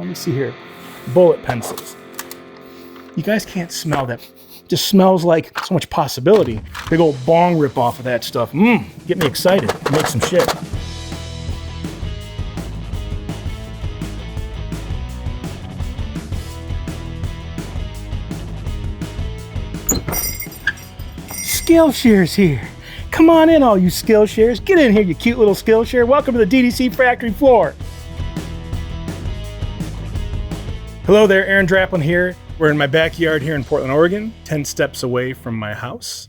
let me see here, bullet pencils. You guys can't smell that. Just smells like so much possibility. Big old bong rip off of that stuff. Get me excited. Make some shit. Skillshare's here. Come on in, all you Skillshares. Get in here, you cute little Skillshare. Welcome to the DDC factory floor. Hello there, Aaron Draplin here. We're in my backyard here in Portland, Oregon, 10 steps away from my house.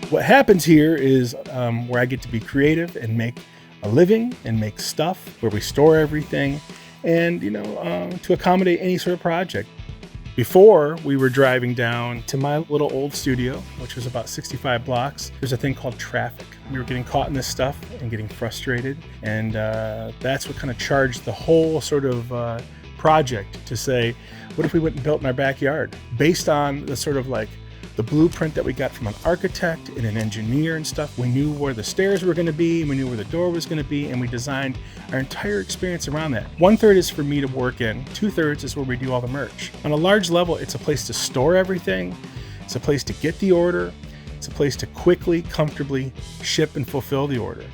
What happens here is where I get to be creative and make a living and make stuff, where we store everything and, to accommodate any sort of project. Before, we were driving down to my little old studio, which was about 65 blocks. There's a thing called traffic. We were getting caught in this stuff and getting frustrated. And that's what kind of charged the whole sort of project to say, what if we went and built in our backyard? Based on the sort of like the blueprint that we got from an architect and an engineer and stuff. We knew where the stairs were going to be, we knew where the door was going to be, and we designed our entire experience around that. 1/3 is for me to work in, 2/3 is where we do all the merch. On a large level, it's a place to store everything, it's a place to get the order, it's a place to quickly, comfortably ship and fulfill the order.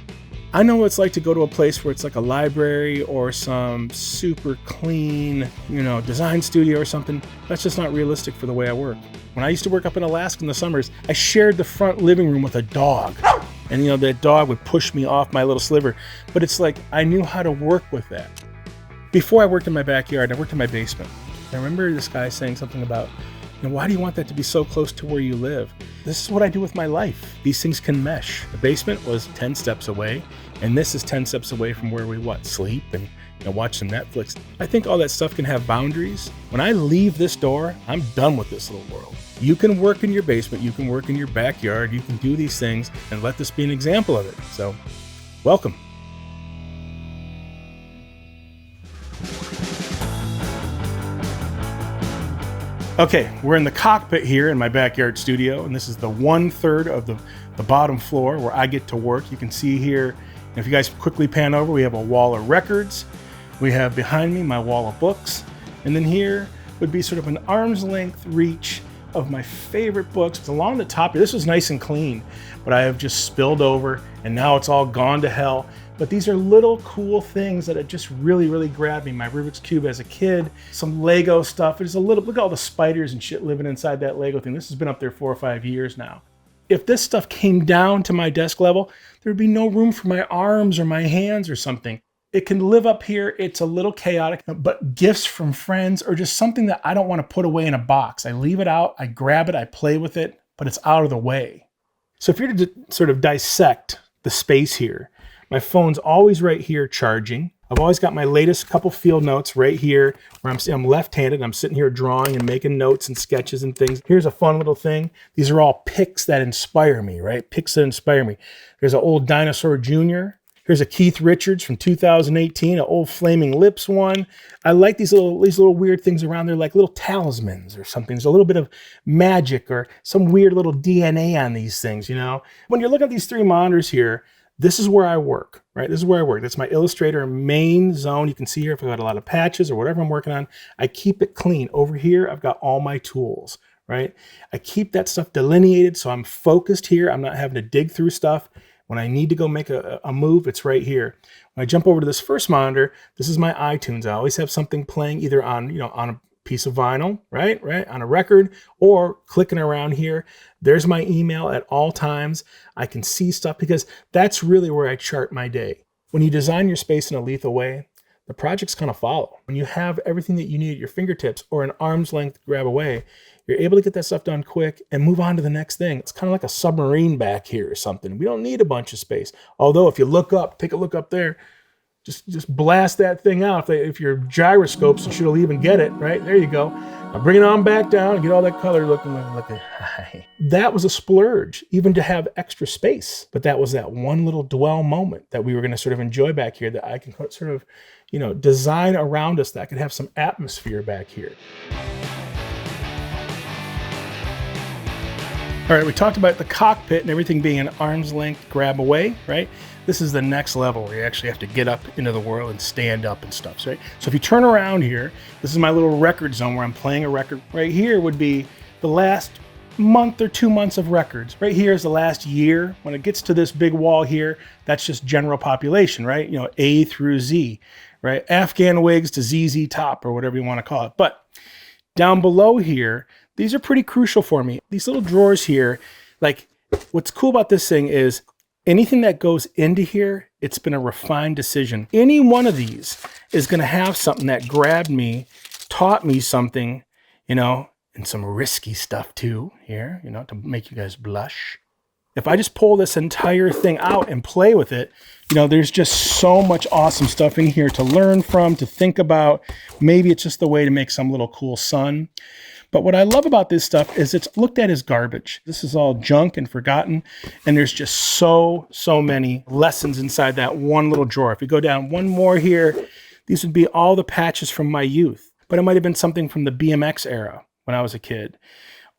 I know what it's like to go to a place where it's like a library or some super clean, design studio or something. That's just not realistic for the way I work. When I used to work up in Alaska in the summers, I shared the front living room with a dog. And that dog would push me off my little sliver. But it's like, I knew how to work with that. Before I worked in my backyard, I worked in my basement. I remember this guy saying something about, why do you want that to be so close to where you live? This is what I do with my life. These things can mesh. The basement was 10 steps away, and this is 10 steps away from where we sleep and watch some Netflix. I think all that stuff can have boundaries. When I leave this door, I'm done with this little world. You can work in your basement, you can work in your backyard, you can do these things, and let this be an example of it. So, welcome. Okay, we're in the cockpit here in my backyard studio, and this is the 1/3 of the bottom floor where I get to work. You can see here, if you guys quickly pan over, we have a wall of records. We have behind me my wall of books. And then here would be sort of an arm's length reach of my favorite books. It's along the top here. This was nice and clean, but I have just spilled over and now it's all gone to hell. But these are little cool things that have just really, really grabbed me. My Rubik's Cube as a kid, some Lego stuff. There's look at all the spiders and shit living inside that Lego thing. This has been up there 4 or 5 years now. If this stuff came down to my desk level, there'd be no room for my arms or my hands or something. It can live up here. It's a little chaotic, but gifts from friends or just something that I don't want to put away in a box. I leave it out, I grab it, I play with it, but it's out of the way. So if you're to sort of dissect the space here, my phone's always right here charging. I've always got my latest couple field notes right here where I'm left-handed. I'm sitting here drawing and making notes and sketches and things. Here's a fun little thing. These are all pics that inspire me, right? Pics that inspire me. There's an old Dinosaur Jr. Here's a Keith Richards from 2018, an old Flaming Lips one. I like these little weird things around there, like little talismans or something. There's a little bit of magic or some weird little DNA on these things, When you're looking at these 3 monitors here, this is where I work, right? This is where I work. That's my Illustrator main zone. You can see here if I've got a lot of patches or whatever I'm working on, I keep it clean. Over here, I've got all my tools, right? I keep that stuff delineated so I'm focused here. I'm not having to dig through stuff. When I need to go make a move, it's right here. When I jump over to this first monitor, this is my iTunes. I always have something playing either on, on a piece of vinyl, right, on a record, or clicking around here. There's my email at all times. I can see stuff because that's really where I chart my day. When you design your space in a lethal way, the projects kind of follow. When you have everything that you need at your fingertips or an arm's length grab away, you're able to get that stuff done quick and move on to the next thing. It's kind of like a submarine back here or something. We don't need a bunch of space. Although if you look up, take a look up there, just blast that thing out. If your gyroscopes, you should even get it, right? There you go. Now bring it on back down and get all that color looking high. That was a splurge, even to have extra space. But that was that one little dwell moment that we were going to sort of enjoy back here that I can sort of, design around us that could have some atmosphere back here. All right, we talked about the cockpit and everything being an arm's length grab away, right? This is the next level where you actually have to get up into the world and stand up and stuff, right? So if you turn around here, this is my little record zone where I'm playing a record. Right here would be the last month or 2 months of records. Right here is the last year. When it gets to this big wall here, that's just general population, right? You know, A through Z, right? Afghan wigs to ZZ Top or whatever you want to call it. But down below here, these are pretty crucial for me. These little drawers here, like what's cool about this thing is anything that goes into here, it's been a refined decision. Any one of these is going to have something that grabbed me, taught me something, you know, and some risky stuff too here, you know, to make you guys blush. If I just pull this entire thing out and play with it, you know, there's just so much awesome stuff in here to learn from, to think about. Maybe it's just the way to make some little cool sun. But what I love about this stuff is it's looked at as garbage. This is all junk and forgotten. And there's just so many lessons inside that one little drawer. If you go down one more here, these would be all the patches from my youth. But it might have been something from the BMX era when I was a kid,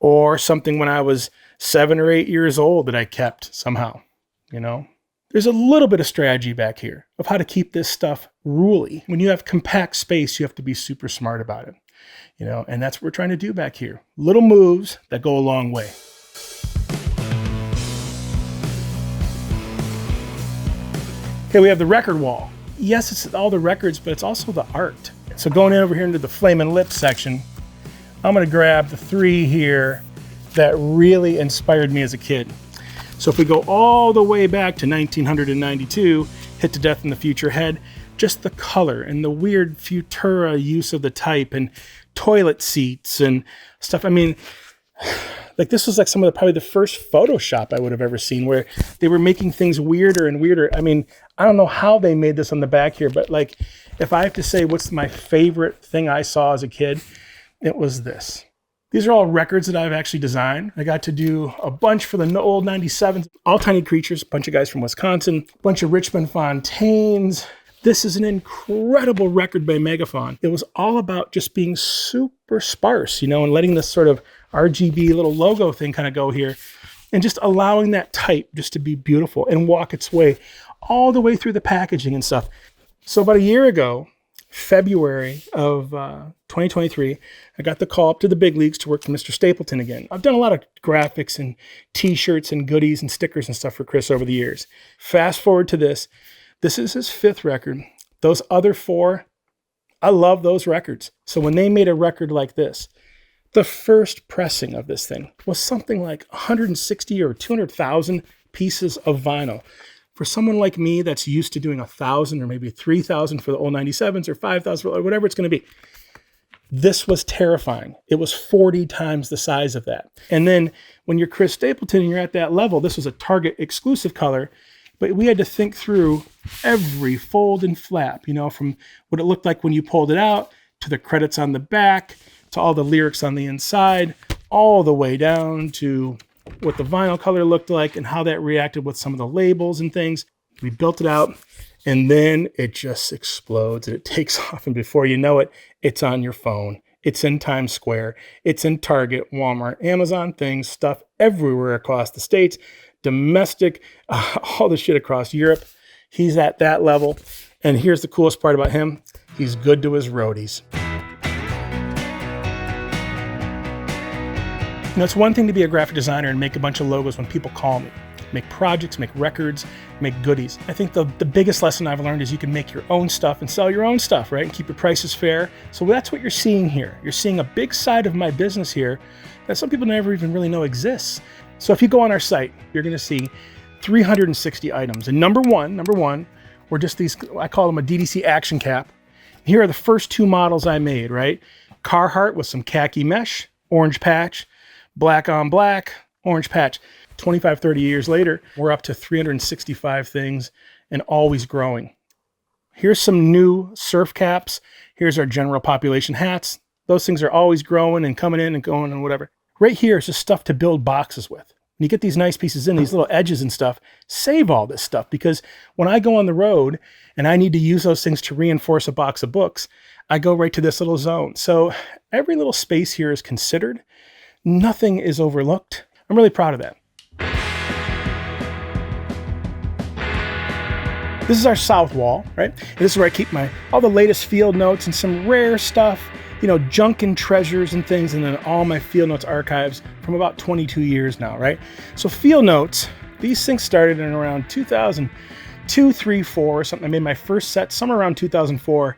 or something when I was 7 or 8 years old that I kept somehow, you know. There's a little bit of strategy back here of how to keep this stuff ruly. When you have compact space, you have to be super smart about it, you know, and that's what we're trying to do back here. Little moves that go a long way. Okay, we have the record wall. Yes, it's all the records, but it's also the art. So going in over here into the Flamin' Lips section, I'm gonna grab the 3 here that really inspired me as a kid. So if we go all the way back to 1992, Hit to Death in the Future Head, just the color and the weird Futura use of the type and toilet seats and stuff. I mean, like this was like some of probably the first Photoshop I would have ever seen, where they were making things weirder and weirder. I mean, I don't know how they made this on the back here, but like if I have to say what's my favorite thing I saw as a kid, it was this. These are all records that I've actually designed. I got to do a bunch for the old 97s, all tiny creatures, a bunch of guys from Wisconsin, a bunch of Richmond Fontaines. This is an incredible record by Megaphon. It was all about just being super sparse, you know, and letting this sort of RGB little logo thing kind of go here and just allowing that type just to be beautiful and walk its way all the way through the packaging and stuff. So about a year ago, February of 2023, I got the call up to the big leagues to work for Mr. Stapleton again. I've done a lot of graphics and t-shirts and goodies and stickers and stuff for Chris over the years. Fast forward to this. This is his 5th record. Those other 4, I love those records. So when they made a record like this, the first pressing of this thing was something like 160 or 200,000 pieces of vinyl. For someone like me that's used to doing 1,000 or maybe 3,000 for the old 97s or 5,000 or whatever it's going to be, this was terrifying. It was 40 times the size of that. And then when you're Chris Stapleton and you're at that level, this was a Target exclusive color, but we had to think through every fold and flap, you know, from what it looked like when you pulled it out to the credits on the back to all the lyrics on the inside, all the way down to what the vinyl color looked like and how that reacted with some of the labels and things. We built it out and then it just explodes and it takes off. And before you know it, it's on your phone. It's in Times Square. It's in Target, Walmart, Amazon, things, stuff everywhere across the States, domestic, all the shit across Europe. He's at that level. And here's the coolest part about him. He's good to his roadies. You know, it's one thing to be a graphic designer and make a bunch of logos when people call me. Make projects, make records, make goodies. I think the biggest lesson I've learned is you can make your own stuff and sell your own stuff, right? And keep your prices fair. So that's what you're seeing here. You're seeing a big side of my business here that some people never even really know exists. So if you go on our site, you're going to see 360 items. And number one were just these, I call them a DDC action cap. Here are the first 2 models I made, right? Carhartt with some khaki mesh, orange patch, black on black, orange patch. 25, 30 years later, we're up to 365 things and always growing. Here's some new surf caps. Here's our general population hats. Those things are always growing and coming in and going and whatever. Right here is just stuff to build boxes with. When you get these nice pieces in, these little edges and stuff, save all this stuff, because when I go on the road and I need to use those things to reinforce a box of books, I go right to this little zone. So every little space here is considered. Nothing is overlooked. I'm really proud of that. This is our south wall, right? And this is where I keep all the latest field notes and some rare stuff, you know, junk and treasures and things, and then all my field notes archives from about 22 years now, right? So field notes, these things started in around 2002, 3, 4 or something. I made my first set somewhere around 2004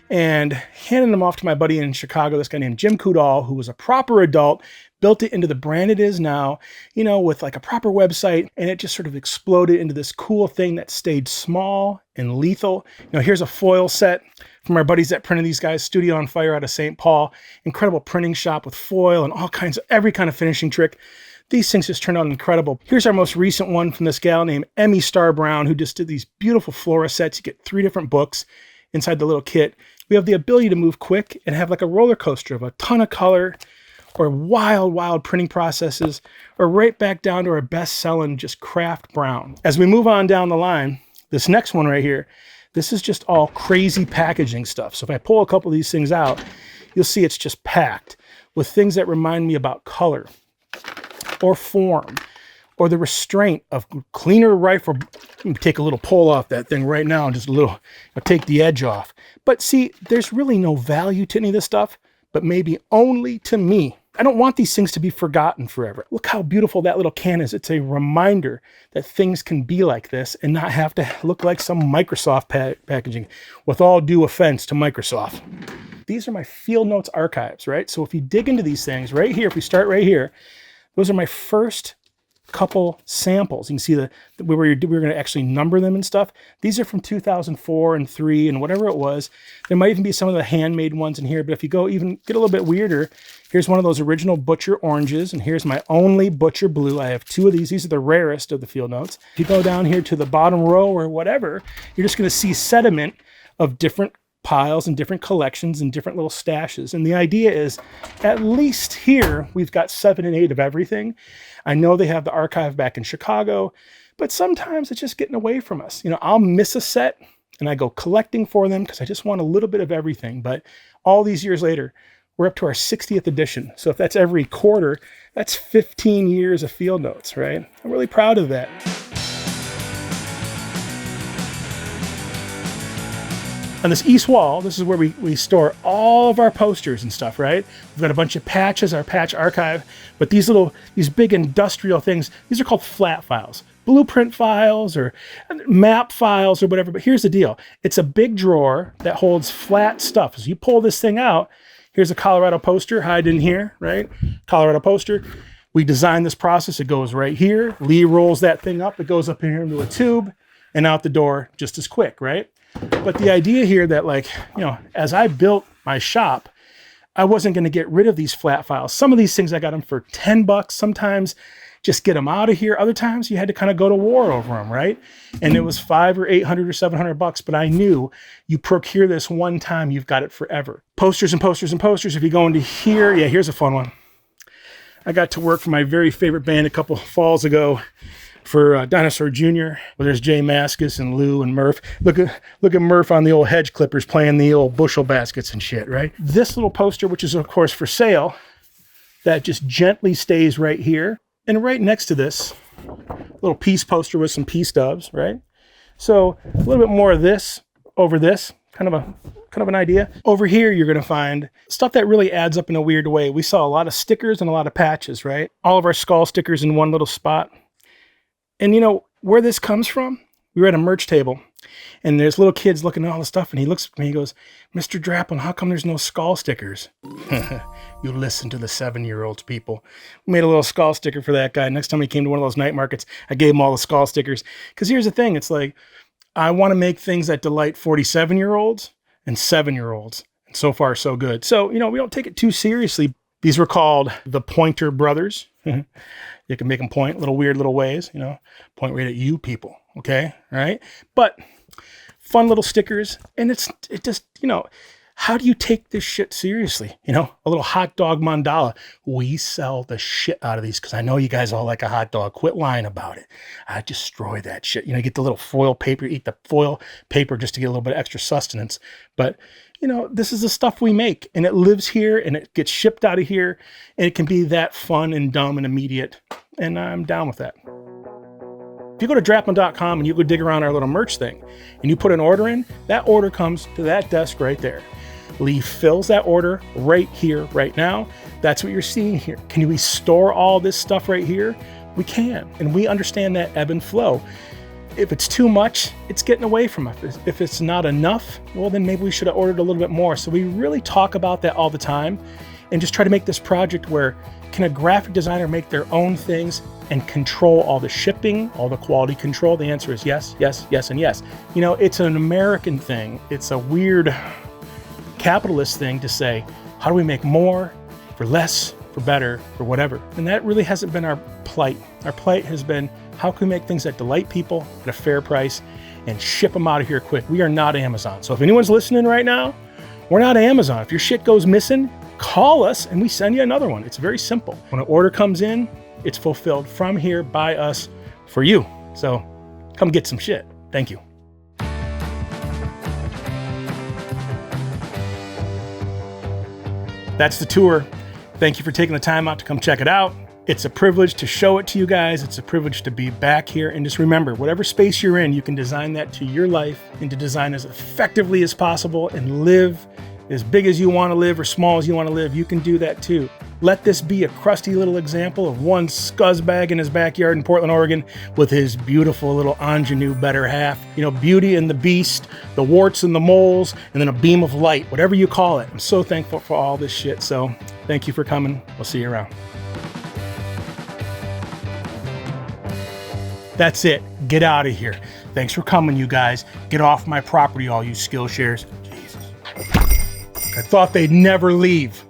and handed them off to my buddy in Chicago, this guy named Jim Kudal, who was a proper adult, built it into the brand it is now, you know, with like a proper website, and it just sort of exploded into this cool thing that stayed small and lethal. You know, here's a foil set from our buddies that printed these guys, Studio on Fire out of St. Paul. Incredible printing shop with foil and all kinds of, every kind of finishing trick. These things just turned out incredible. Here's our most recent one from this gal named Emmy Star Brown, who just did these beautiful flora sets. You get 3 different books inside the little kit. We have the ability to move quick and have like a roller coaster of a ton of color, or wild printing processes, or right back down to our best-selling just craft brown. As we move on down the line, this next one right here, this is just all crazy packaging stuff. So if I pull a couple of these things out, you'll see it's just packed with things that remind me about color or form or the restraint of cleaner rifle. Let me take a little pull off that thing right now and just take the edge off. But see, there's really no value to any of this stuff, but maybe only to me. I don't want these things to be forgotten forever. Look how beautiful that little can is. It's a reminder that things can be like this and not have to look like some Microsoft packaging, with all due offense to Microsoft. These are my field notes archives, right? So if you dig into these things right here, if we start right here, those are my first couple samples. You can see we were going to actually number them and stuff. These are from 2004 and 3 and whatever it was. There might even be some of the handmade ones in here, but if you go even get a little bit weirder, here's one of those original Butcher oranges, and here's my only Butcher blue. I have 2 of these. These are the rarest of the field notes. If you go down here to the bottom row or whatever, you're just going to see sediment of different piles and different collections and different little stashes. And the idea is, at least here, we've got 7 and 8 of everything. I know they have the archive back in Chicago, but sometimes it's just getting away from us. You know, I'll miss a set and I go collecting for them because I just want a little bit of everything. But all these years later, we're up to our 60th edition. So if that's every quarter, that's 15 years of field notes, right? I'm really proud of that. On this east wall, this is where we store all of our posters and stuff, right? We've got a bunch of patches, our patch archive, but these big industrial things, these are called flat files, blueprint files or map files or whatever. But here's the deal. It's a big drawer that holds flat stuff. So you pull this thing out, here's a Colorado poster hiding in here, right? Colorado poster. We designed this process. It goes right here. Lee rolls that thing up. It goes up in here into a tube and out the door just as quick, right? But the idea here that, like, you know, as I built my shop, I wasn't going to get rid of these flat files. Some of these things I got them for $10. Sometimes just get them out of here. Other times you had to kind of go to war over them, right? And it was $500 or $800 or $700. But I knew you procure this one time, you've got it forever. Posters and posters and posters. If you go into here, yeah, here's a fun one. I got to work for my very favorite band a couple falls ago for Dinosaur Jr., where there's Jay Mascis and Lou and Murph. Look at Murph on the old hedge clippers playing the old bushel baskets and shit, right? This little poster, which is of course for sale, that just gently stays right here. And right next to this, little peace poster with some peace doves, right? So a little bit more of this over this, kind of an idea. Over here, you're going to find stuff that really adds up in a weird way. We saw a lot of stickers and a lot of patches, right? All of our skull stickers in one little spot. And you know where this comes from? We were at a merch table and there's little kids looking at all the stuff, and he looks at me, he goes, "Mr. Draplin, how come there's no skull stickers?" You listen to the 7-year-olds, people. We made a little skull sticker for that guy. Next time he came to one of those night markets, I gave him all the skull stickers. Because here's the thing, it's like, I want to make things that delight 47-year-olds and 7-year-olds. And so far, so good. So, you know, we don't take it too seriously. These were called the Pointer Brothers. You can make them point little weird little ways, you know, point right at you people. Okay. Right. But fun little stickers. And it just, you know, how do you take this shit seriously? You know, a little hot dog mandala. We sell the shit out of these because I know you guys all like a hot dog. Quit lying about it. I destroy that shit. You know, you get the little foil paper, eat the foil paper just to get a little bit of extra sustenance. But, you know, this is the stuff we make, and it lives here and it gets shipped out of here, and it can be that fun and dumb and immediate. And I'm down with that. If you go to draplin.com and you go dig around our little merch thing and you put an order in, that order comes to that desk right there. Lee fills that order right here, right now. That's what you're seeing here. Can we store all this stuff right here? We can, and we understand that ebb and flow. If it's too much, it's getting away from us. If it's not enough, well, then maybe we should have ordered a little bit more. So we really talk about that all the time and just try to make this project where can a graphic designer make their own things and control all the shipping, all the quality control? The answer is yes, yes, yes, and yes. You know, it's an American thing. It's a weird capitalist thing to say, how do we make more for less, for better, for whatever? And that really hasn't been our plight. Our plight has been, how can we make things that delight people at a fair price and ship them out of here quick? We are not Amazon. So if anyone's listening right now, we're not Amazon. If your shit goes missing, call us and we send you another one. It's very simple. When an order comes in, it's fulfilled from here by us for you. So come get some shit. Thank you. That's the tour. Thank you for taking the time out to come check it out. It's a privilege to show it to you guys. It's a privilege to be back here. And just remember, whatever space you're in, you can design that to your life and to design as effectively as possible and live as big as you want to live or small as you want to live. You can do that too. Let this be a crusty little example of one scuzzbag in his backyard in Portland, Oregon with his beautiful little ingenue better half. You know, Beauty and the Beast, the warts and the moles, and then a beam of light, whatever you call it. I'm so thankful for all this shit. So thank you for coming. We'll see you around. That's it. Get out of here. Thanks for coming, you guys. Get off my property, all you Skillshares. Jesus. I thought they'd never leave.